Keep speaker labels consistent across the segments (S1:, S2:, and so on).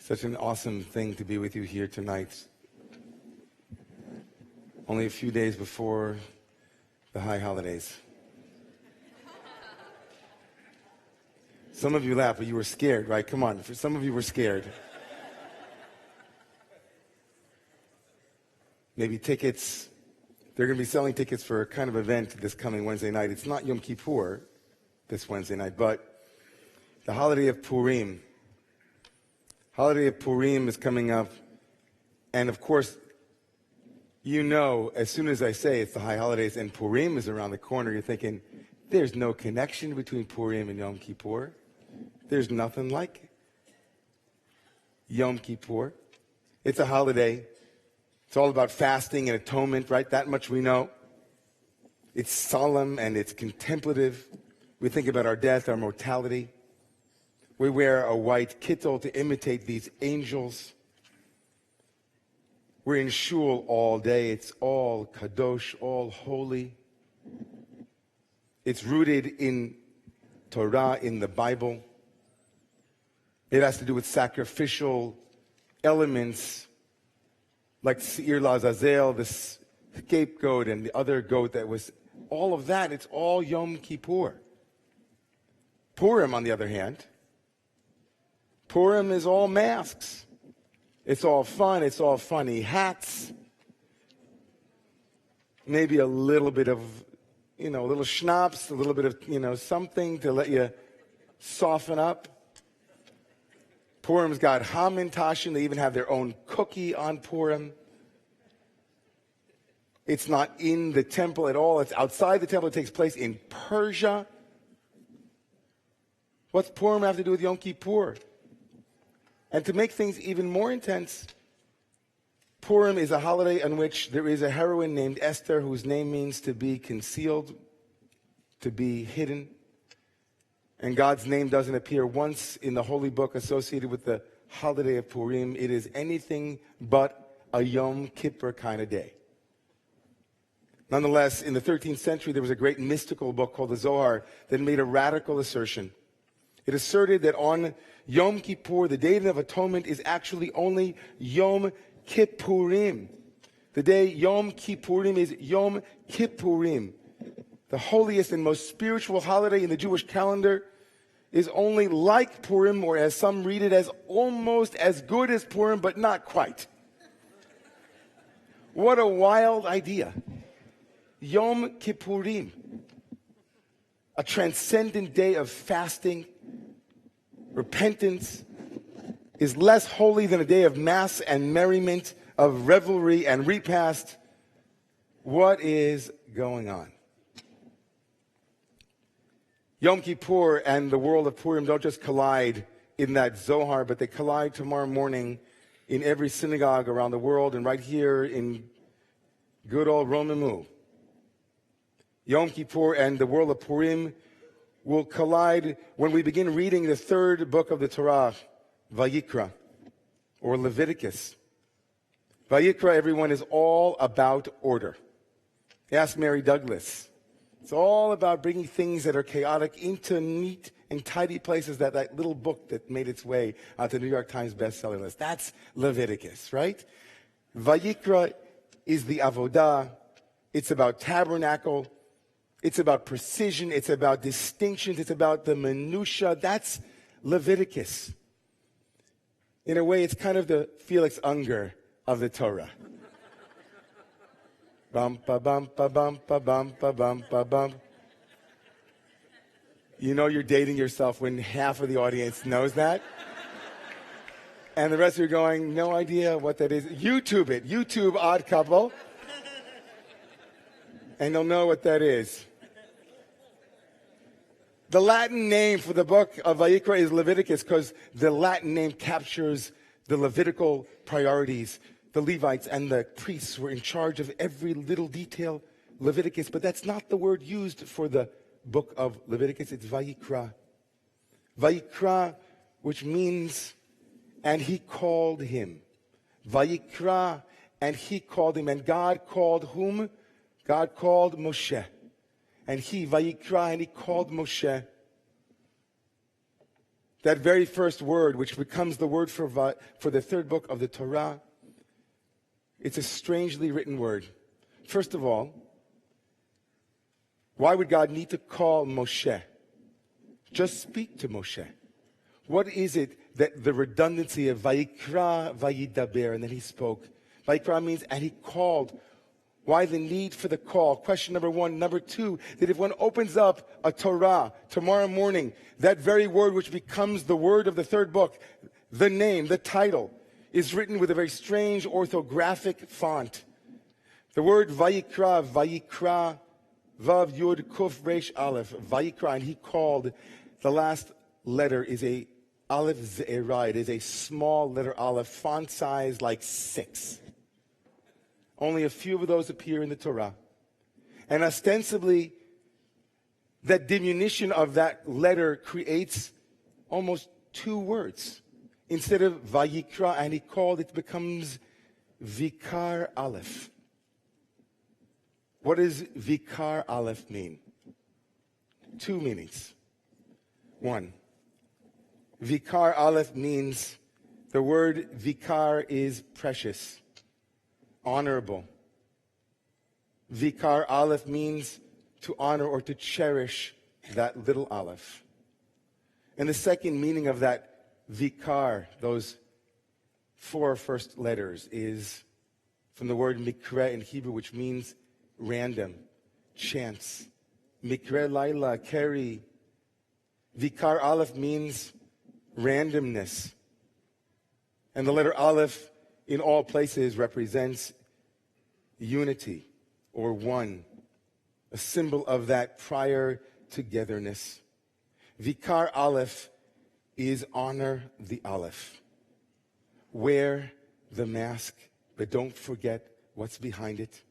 S1: Such an awesome thing to be with you here tonight. Only a few days before the high holidays. Some of you laugh, but you were scared, right? Come on, for some of you were scared. Maybe tickets. They're going to be selling tickets for a kind of event this coming Wednesday night. It's not Yom Kippur this Wednesday night, but the holiday of Purim. Holiday of Purim is coming up. And of course, you know, as soon as I say it's the high holidays and Purim is around the corner, you're thinking, there's no connection between Purim and Yom Kippur. There's nothing like Yom Kippur. It's a holiday. It's all about fasting and atonement, right? That much we know. It's solemn and it's contemplative. We think about our death, our mortality. We wear a white kittel to imitate these angels. We're in shul all day. It's all kadosh, all holy. It's rooted in Torah, in the Bible. It has to do with sacrificial elements like Seir Lazazel, the scapegoat, and the other goat that was, all of that, it's all Yom Kippur. Purim, on the other hand, Purim is all masks. It's all fun. It's all funny hats. Maybe a little bit of, a little schnapps, a little bit of, something to let you soften up. Purim's got Hamantashen. They even have their own cookie on Purim. It's not in the temple at all. It's outside the temple. It takes place in Persia. What's Purim have to do with Yom Kippur? And to make things even more intense, Purim is a holiday on which there is a heroine named Esther whose name means to be concealed, to be hidden. And God's name doesn't appear once in the holy book associated with the holiday of Purim. It is anything but a Yom Kippur kind of day. Nonetheless, in the 13th century, there was a great mystical book called the Zohar that made a radical assertion. It asserted that on Yom Kippur, the Day of Atonement, is actually only Yom Kippurim. The day Yom Kippurim is Yom Kippurim. The holiest and most spiritual holiday in the Jewish calendar is only like Purim, or as some read it, as almost as good as Purim, but not quite. What a wild idea. Yom Kippurim, a transcendent day of fasting, repentance, is less holy than a day of mass and merriment, of revelry and repast. What is going on? Yom Kippur and the world of Purim don't just collide in that Zohar, but they collide tomorrow morning in every synagogue around the world and right here in good old Romemu. Yom Kippur and the world of Purim will collide when we begin reading the third book of the Torah, Vayikra, or Leviticus. Vayikra, everyone, is all about order. Ask Mary Douglas. It's all about bringing things that are chaotic into neat and tidy places, that little book that made its way onto the New York Times bestseller list. That's Leviticus, right? Vayikra is the avodah. It's about tabernacle. It's about precision. It's about distinctions. It's about the minutiae. That's Leviticus. In a way, it's kind of the Felix Unger of the Torah. Bum, ba, bum, ba, bum, ba, bum, ba, bum, ba, bum. You know you're dating yourself when half of the audience knows that. And the rest of you are going, no idea what that is. YouTube it. YouTube Odd Couple. And you'll know what that is. The Latin name for the book of Vayikra is Leviticus because the Latin name captures the Levitical priorities. The Levites and the priests were in charge of every little detail, Leviticus. But that's not the word used for the book of Leviticus. It's Vayikra. Vayikra, which means, and he called him. Vayikra, and he called him. And God called whom? God called Moshe. And he, Vayikra, and he called Moshe. That very first word, which becomes the word for the third book of the Torah, it's a strangely written word. First of all, why would God need to call Moshe? Just speak to Moshe. What is it that the redundancy of Vayikra, Vayidaber, and then he spoke. Vayikra means, and he called. Why the need for the call? Question number one. Number two, that if one opens up a Torah tomorrow morning, that very word which becomes the word of the third book, the name, the title, is written with a very strange orthographic font. The word Vayikra, Vav Yud Kuf Resh Aleph, Vayikra, and he called. The last letter is a Aleph Ze'erah. It is a small letter Aleph, font size like 6. Only a few of those appear in the Torah. And ostensibly, that diminution of that letter creates almost 2 words. Instead of Vayikra, and he called, it becomes Vikar Aleph. What does Vikar Aleph mean? 2 meanings. 1, Vikar Aleph means, the word Vikar is precious, honorable. Vikar Aleph means to honor or to cherish that little Aleph. And the second meaning of that Vikar, those 4 first letters, is from the word Mikre in Hebrew, which means random, chance. Mikre Laila, Keri. Vikar Aleph means randomness. And the letter Aleph in all places represents unity or one, a symbol of that prior togetherness. Vikar Aleph is honor the Aleph. Wear the mask, but don't forget what's behind it.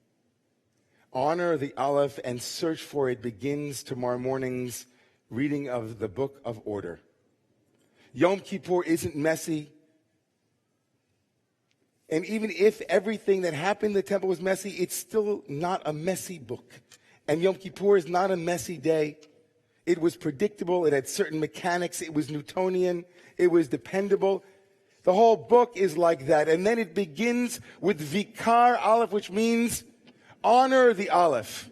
S1: Honor the Aleph and search for it begins tomorrow morning's reading of the Book of Order. Yom Kippur isn't messy. And even if everything that happened in the temple was messy, it's still not a messy book. And Yom Kippur is not a messy day. It was predictable. It had certain mechanics. It was Newtonian. It was dependable. The whole book is like that. And then it begins with Vikar Aleph, which means honor the Aleph.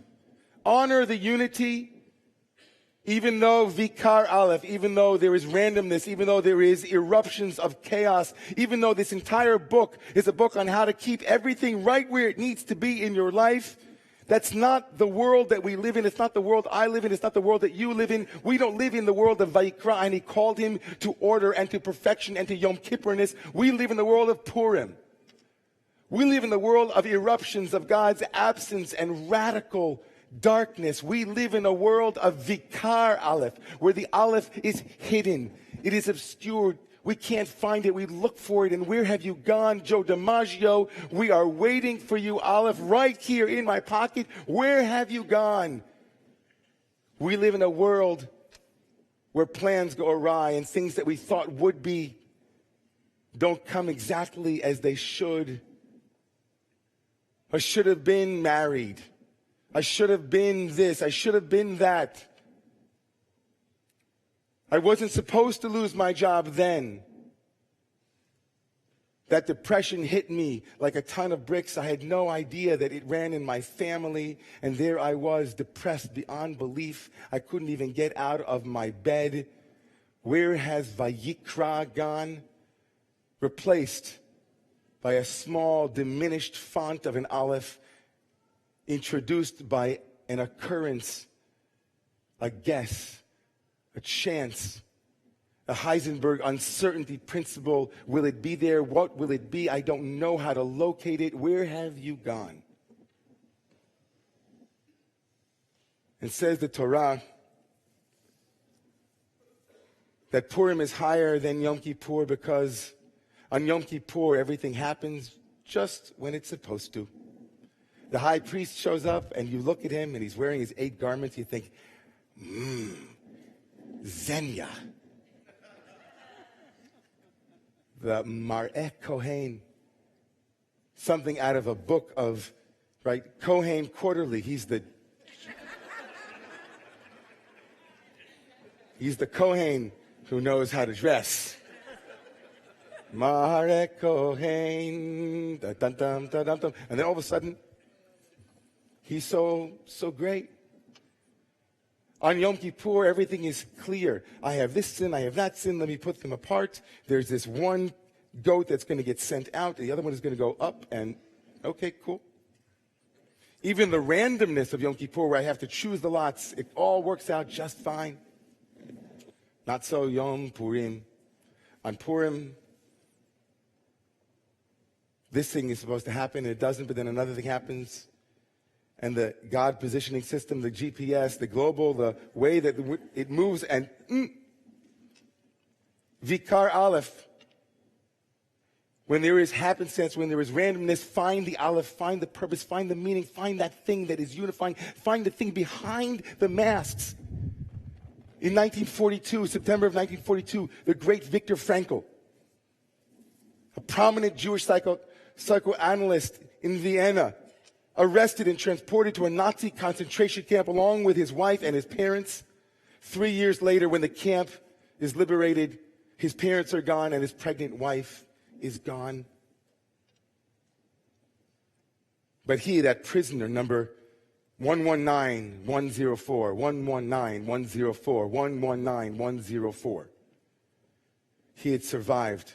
S1: Honor the unity. Even though Vikar Aleph, even though there is randomness, even though there is eruptions of chaos, even though this entire book is a book on how to keep everything right where it needs to be in your life, that's not the world that we live in. It's not the world I live in. It's not the world that you live in. We don't live in the world of Vayikra, and he called him to order and to perfection and to Yom Kippurness. We live in the world of Purim. We live in the world of eruptions of God's absence and radical darkness. We live in a world of Vikar Aleph, where the Aleph is hidden. It is obscured. We can't find it. We look for it. And where have you gone, Joe DiMaggio? We are waiting for you, Aleph, right here in my pocket. Where have you gone? We live in a world where plans go awry and things that we thought would be don't come exactly as they should. I should have been married. I should have been this. I should have been that. I wasn't supposed to lose my job then. That depression hit me like a ton of bricks. I had no idea that it ran in my family. And there I was, depressed beyond belief. I couldn't even get out of my bed. Where has Vayikra gone? Replaced by a small, diminished font of an Aleph, introduced by an occurrence, a guess, a chance, a Heisenberg uncertainty principle. Will it be there? What will it be? I don't know how to locate it. Where have you gone? And says the Torah that Purim is higher than Yom Kippur because on Yom Kippur everything happens just when it's supposed to. The high priest shows up, and you look at him, and he's wearing his 8 garments. You think, Zenya. The Mar'eh Kohen. Something out of a book of, right, Kohen Quarterly. He's the Kohen who knows how to dress. Mare Kohen, dun, dun, dun, dun, dun, dun. And then all of a sudden, he's so great. On Yom Kippur, everything is clear. I have this sin, I have that sin, let me put them apart. There's this one goat that's going to get sent out, the other one is going to go up, and okay, cool. Even the randomness of Yom Kippur, where I have to choose the lots, it all works out just fine. Not so Yom Purim. On Purim, this thing is supposed to happen, and it doesn't, but then another thing happens. And the God positioning system, the GPS, the global, the way that it moves, and Vikar Aleph. When there is happenstance, when there is randomness, find the Aleph, find the purpose, find the meaning, find that thing that is unifying, find the thing behind the masks. In 1942, September of 1942, the great Viktor Frankl, a prominent Jewish psychoanalyst in Vienna, arrested and transported to a Nazi concentration camp along with his wife and his parents. 3 years later, when the camp is liberated, his parents are gone and his pregnant wife is gone. But he, that prisoner, number 119104, 119104, 119104, he had survived.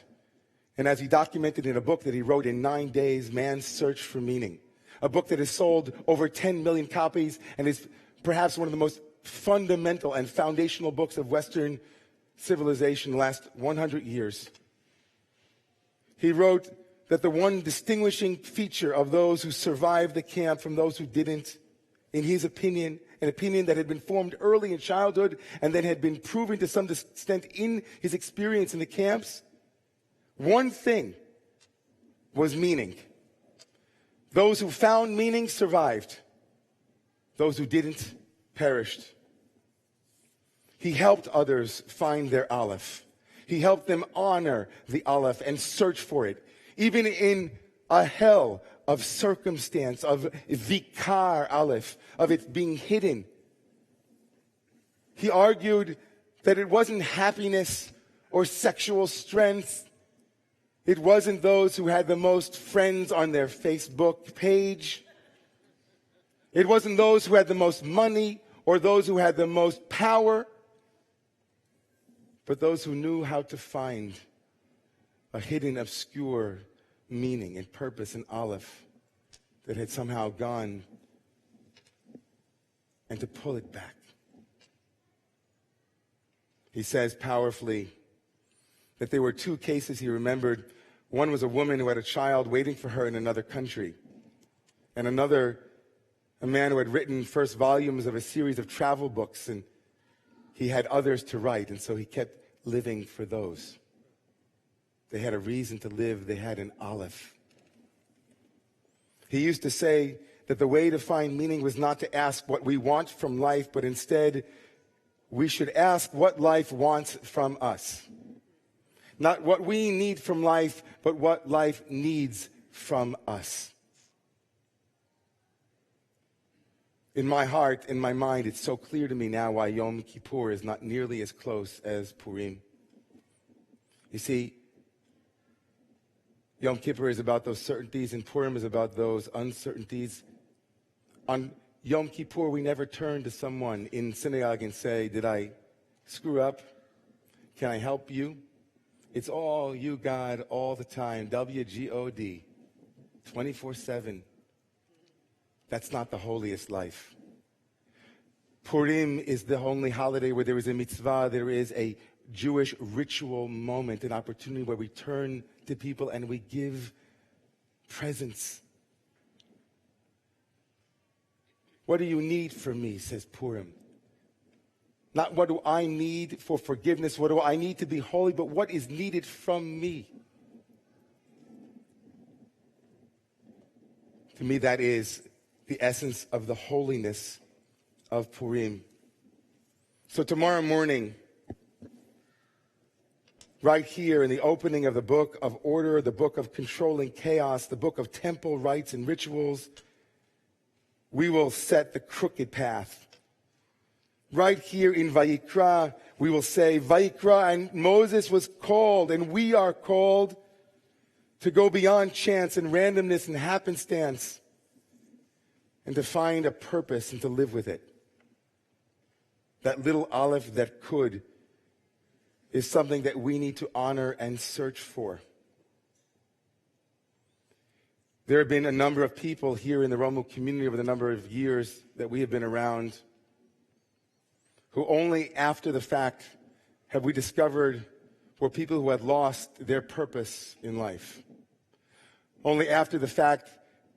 S1: And as he documented in a book that he wrote in 9 days, Man's Search for Meaning, a book that has sold over 10 million copies and is perhaps one of the most fundamental and foundational books of Western civilization in the last 100 years. He wrote that the one distinguishing feature of those who survived the camp from those who didn't, in his opinion, an opinion that had been formed early in childhood and then had been proven to some extent in his experience in the camps, one thing was meaning. Those who found meaning survived. Those who didn't perished. He helped others find their Aleph. He helped them honor the Aleph and search for it. Even in a hell of circumstance, of Vikar Aleph, of it being hidden. He argued that it wasn't happiness or sexual strength. It wasn't those who had the most friends on their Facebook page. It wasn't those who had the most money or those who had the most power, but those who knew how to find a hidden, obscure meaning and purpose in Aleph that had somehow gone, and to pull it back. He says powerfully that there were two cases he remembered. One was a woman who had a child waiting for her in another country, and another, a man who had written first volumes of a series of travel books, and he had others to write, and so he kept living for those. They had a reason to live. They had an Aleph. He used to say that the way to find meaning was not to ask what we want from life, but instead we should ask what life wants from us. Not what we need from life, but what life needs from us. In my heart, in my mind, it's so clear to me now why Yom Kippur is not nearly as close as Purim. You see, Yom Kippur is about those certainties, and Purim is about those uncertainties. On Yom Kippur, we never turn to someone in synagogue and say, did I screw up? Can I help you? It's all you, God, all the time. WGOD, 24/7. That's not the holiest life. Purim is the only holiday where there is a mitzvah, there is a Jewish ritual moment, an opportunity where we turn to people and we give presents. What do you need from me, says Purim. Not what do I need for forgiveness, what do I need to be holy, but what is needed from me. To me, that is the essence of the holiness of Purim. So tomorrow morning, right here in the opening of the book of order, the book of controlling chaos, the book of temple rites and rituals, we will set the crooked path. Right here in Vayikra, we will say, Vayikra, and Moses was called, and we are called to go beyond chance and randomness and happenstance and to find a purpose and to live with it. That little aleph that could is something that we need to honor and search for. There have been a number of people here in the Romemu community over the number of years that we have been around who only after the fact have we discovered were people who had lost their purpose in life. Only after the fact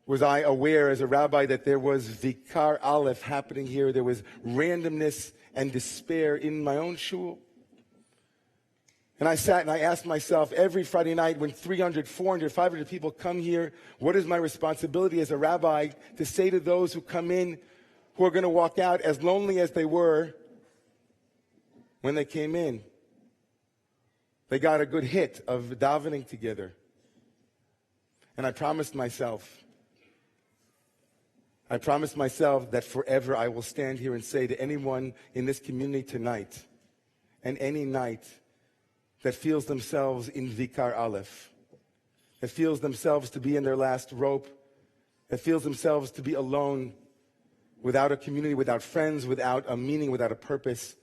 S1: was I aware as a rabbi that there was Vikar Aleph happening here. There was randomness and despair in my own shul. And I sat and I asked myself every Friday night when 300, 400, 500 people come here, what is my responsibility as a rabbi to say to those who come in who are going to walk out as lonely as they were when they came in? They got a good hit of davening together. And I promised myself that forever I will stand here and say to anyone in this community tonight and any night that feels themselves in Vikar Aleph, that feels themselves to be in their last rope, that feels themselves to be alone, without a community, without friends, without a meaning, without a purpose,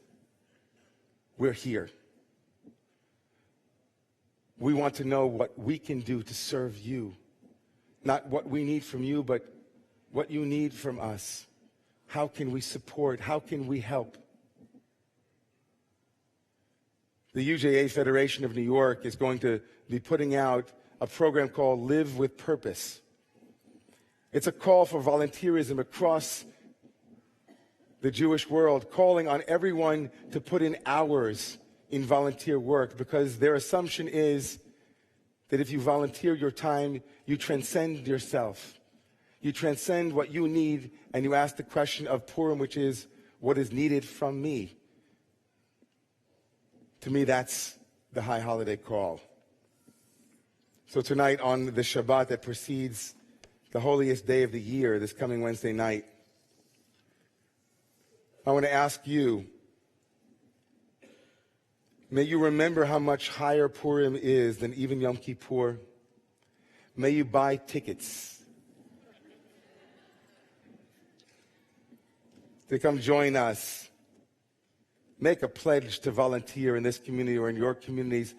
S1: we're here. We want to know what we can do to serve you. Not what we need from you, but what you need from us. How can we support? How can we help? The UJA Federation of New York is going to be putting out a program called Live with Purpose. It's a call for volunteerism across the Jewish world, calling on everyone to put in hours in volunteer work, because their assumption is that if you volunteer your time, you transcend yourself. You transcend what you need, and you ask the question of Purim, which is, what is needed from me? To me, that's the high holiday call. So tonight, on the Shabbat that precedes the holiest day of the year, this coming Wednesday night, I want to ask you, may you remember how much higher Purim is than even Yom Kippur. May you buy tickets to come join us. Make a pledge to volunteer in this community or in your communities.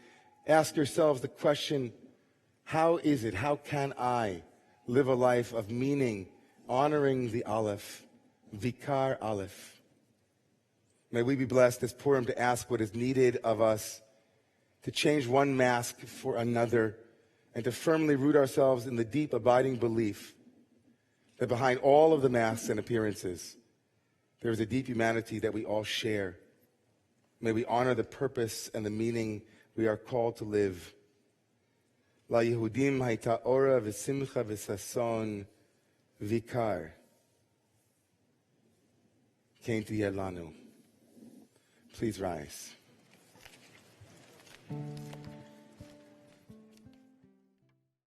S1: Ask yourselves the question, how can I live a life of meaning, honoring the Aleph, Vikar Aleph? May we be blessed this Purim to ask what is needed of us, to change one mask for another, and to firmly root ourselves in the deep, abiding belief that behind all of the masks and appearances, there is a deep humanity that we all share. May we honor the purpose and the meaning we are called to live. La Yehudim hayta ora v'simcha v'sason vikar. Kein tiyeh lanu. Please rise.